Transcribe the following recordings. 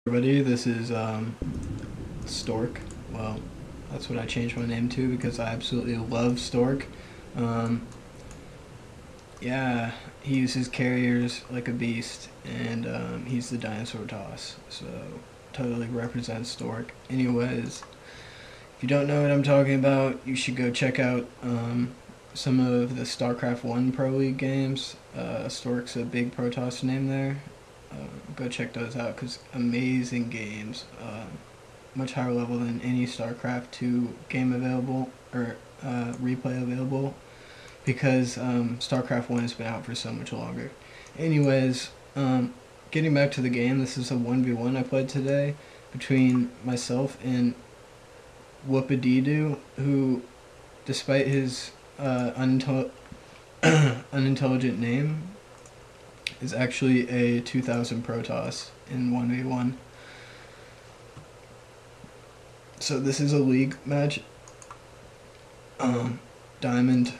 Everybody, this is Stork. Well, that's what I changed my name to because I absolutely love Stork. Um, yeah, he uses carriers like a beast, and he's the dinosaur toss, so totally represents Stork. Anyways, if you don't know what I'm talking about, you should go check out some of the StarCraft 1 Pro League games. Stork's a big protoss name there. Go check those out because amazing games, much higher level than any StarCraft 2 game available or replay available because StarCraft 1 has been out for so much longer. Anyways, getting back to the game, this is a 1v1 I played today between myself and Whoopadidu, who, despite his unintelligent name, is actually a 2000 protoss in 1v1. So this is a league match. Diamond.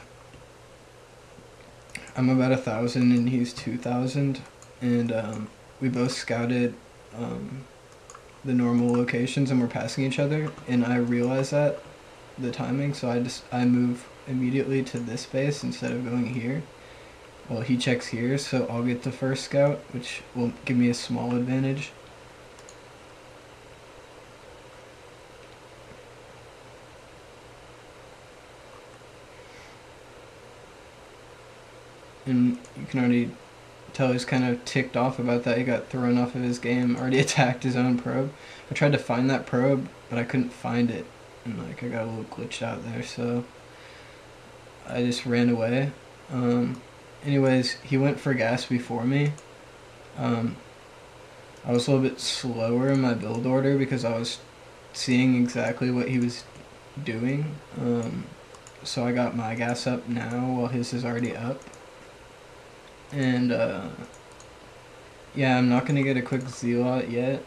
I'm about 1,000 and he's 2,000, and we both scouted the normal locations and we're passing each other, and I realized that the timing, so I move immediately to this base instead of going here. Well, he checks here, so I'll get the first scout, which will give me a small advantage. And you can already tell he's kind of ticked off about that. He got thrown off of his game, already attacked his own probe. I tried to find that probe, but I couldn't find it. And I got a little glitched out there, so I just ran away. Anyways, he went for gas before me. I was a little bit slower in my build order because I was seeing exactly what he was doing. So I got my gas up now while his is already up. And yeah, I'm not going to get a quick zealot yet.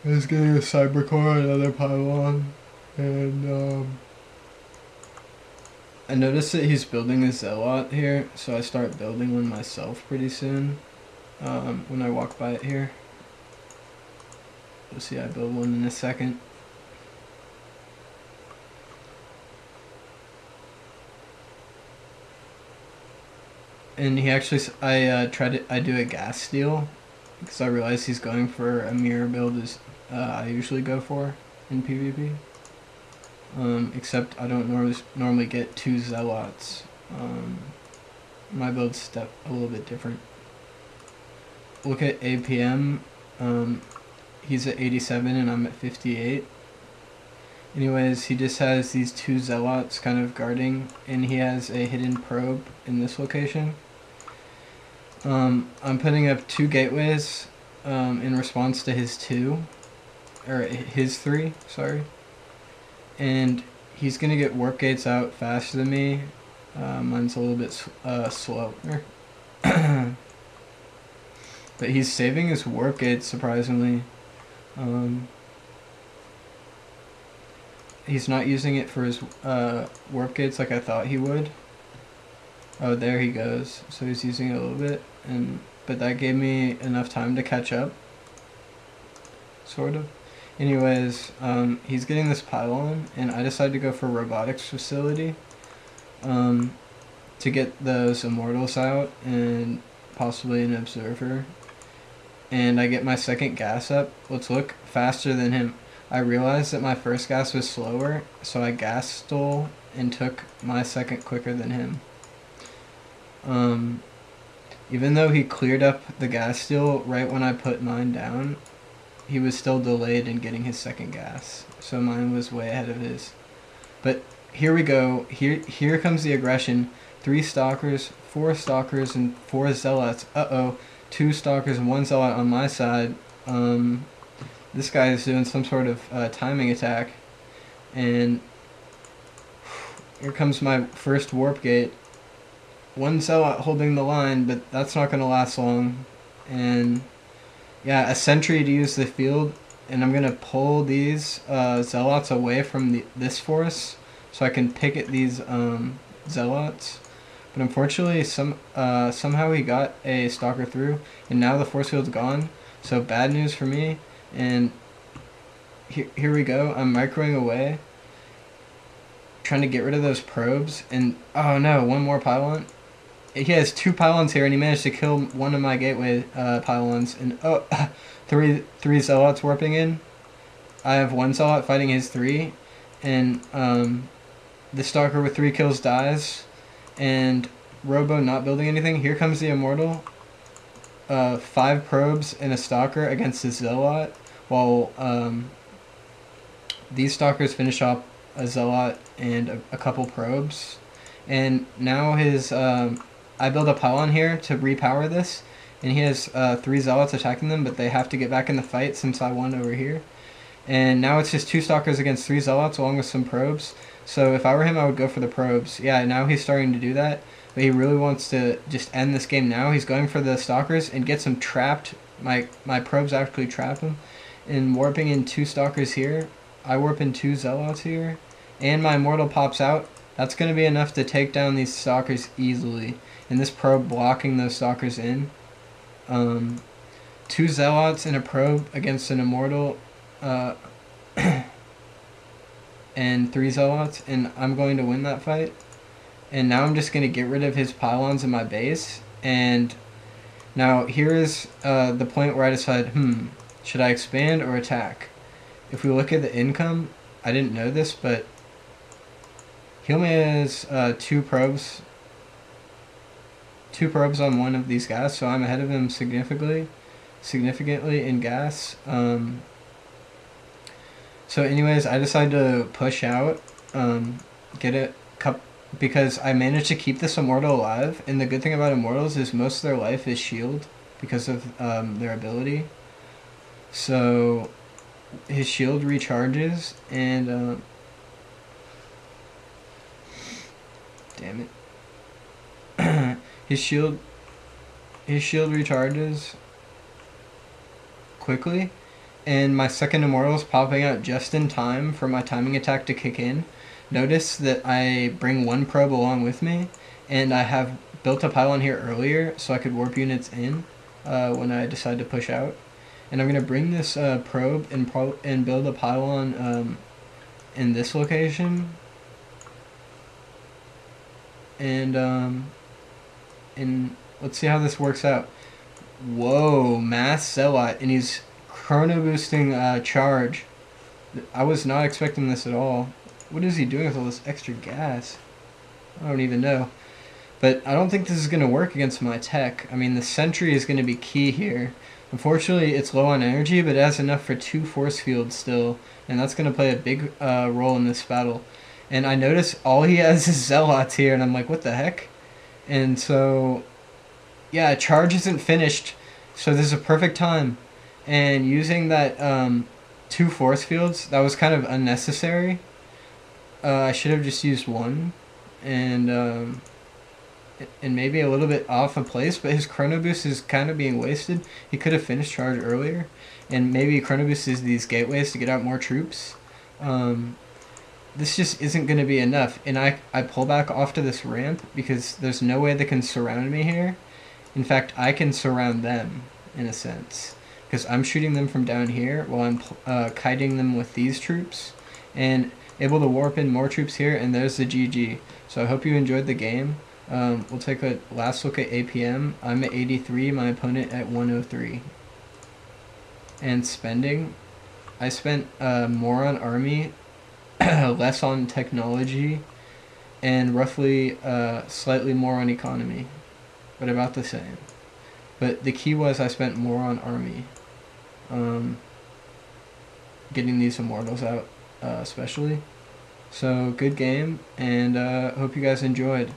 I was getting a cybercore, another pylon, and I noticed that he's building a zealot here, so I start building one myself pretty soon when I walk by it here. You'll see I build one in a second. And he actually, I do a gas steal because I realize he's going for a mirror build as I usually go for in PvP. Except I don't normally get 2 zealots. My build's a little bit different. Look at APM. He's at 87 and I'm at 58. Anyways, he just has these 2 zealots kind of guarding, and he has a hidden probe in this location. I'm putting up 2 gateways in response to his 2, or his 3, sorry. And he's gonna get warp gates out faster than me. Mine's a little bit slower. But he's saving his warp gates, surprisingly. He's not using it for his warp gates like I thought he would. Oh, there he goes. So he's using it a little bit, but that gave me enough time to catch up, sort of. Anyways, he's getting this pylon, and I decided to go for robotics facility to get those immortals out and possibly an observer. And I get my second gas up. Let's look, faster than him. I realized that my first gas was slower, so I gas stole and took my second quicker than him. Even though he cleared up the gas steal right when I put mine down, he was still delayed in getting his second gas. So mine was way ahead of his. But here we go. Here comes the aggression. 3 stalkers, 4 stalkers, and 4 zealots. Uh-oh. 2 stalkers and 1 zealot on my side. This guy is doing some sort of timing attack. And here comes my first warp gate. 1 zealot holding the line, but that's not going to last long. And yeah, a sentry to use the field and I'm gonna pull these zealots away from this force so I can picket these zealots. But unfortunately, somehow he got a stalker through, and now the force field's gone. So bad news for me. And here we go. I'm microing away, trying to get rid of those probes. And oh no, one more pylon. He has 2 pylons here, and he managed to kill one of my gateway pylons. And oh, three zealots warping in. I have 1 zealot fighting his 3, and the stalker with 3 kills dies. And Robo not building anything. Here comes the Immortal. 5 probes and a stalker against the zealot, while these stalkers finish off a zealot and a couple probes. And now his I build a pylon here to repower this, and he has 3 zealots attacking them, but they have to get back in the fight since I won over here. And now it's just 2 stalkers against 3 zealots along with some probes. So if I were him, I would go for the probes. Yeah, now he's starting to do that, but he really wants to just end this game now. He's going for the stalkers and gets him trapped. My probes actually trap him. And warping in 2 stalkers here. I warp in 2 zealots here. And my immortal pops out. That's going to be enough to take down these stalkers easily. And this probe blocking those stalkers in. 2 zealots and a probe against an immortal. And 3 zealots, and I'm going to win that fight. And now I'm just going to get rid of his pylons in my base. And now here is the point where I decide, should I expand or attack? If we look at the income, I didn't know this, but he only has 2 probes on one of these guys, so I'm ahead of him significantly in gas. So anyways, I decided to push out, get a cup, because I managed to keep this Immortal alive, and the good thing about Immortals is most of their life is shield, because of their ability. So his shield recharges, and damn it. his shield recharges quickly. And my second Immortal is popping out just in time for my timing attack to kick in. Notice that I bring 1 probe along with me, and I have built a pylon here earlier so I could warp units in when I decide to push out. And I'm going to bring this probe and build a pylon in this location. And let's see how this works out. Whoa, mass zealot, and he's chrono boosting charge. I was not expecting this at all. What is he doing with all this extra gas? I don't even know. But I don't think this is going to work against my tech. I mean, the sentry is going to be key here. Unfortunately, it's low on energy, but it has enough for 2 force fields still. And that's going to play a big role in this battle. And I notice all he has is zealots here, and I'm like, what the heck? And so, yeah, charge isn't finished. So this is a perfect time. And using that 2 force fields, that was kind of unnecessary. I should have just used 1, and maybe a little bit off of place, but his chrono boost is kind of being wasted. He could have finished charge earlier, and maybe chrono boost is these gateways to get out more troops. This just isn't going to be enough, and I pull back off to this ramp because there's no way they can surround me here. In fact, I can surround them, in a sense, because I'm shooting them from down here while I'm kiting them with these troops, and able to warp in more troops here, and there's the GG. So I hope you enjoyed the game. We'll take a last look at APM. I'm at 83, my opponent at 103. And spending, I spent more on army, less on technology, and roughly slightly more on economy, but about the same. But the key was I spent more on army, getting these immortals out especially. So good game, and hope you guys enjoyed.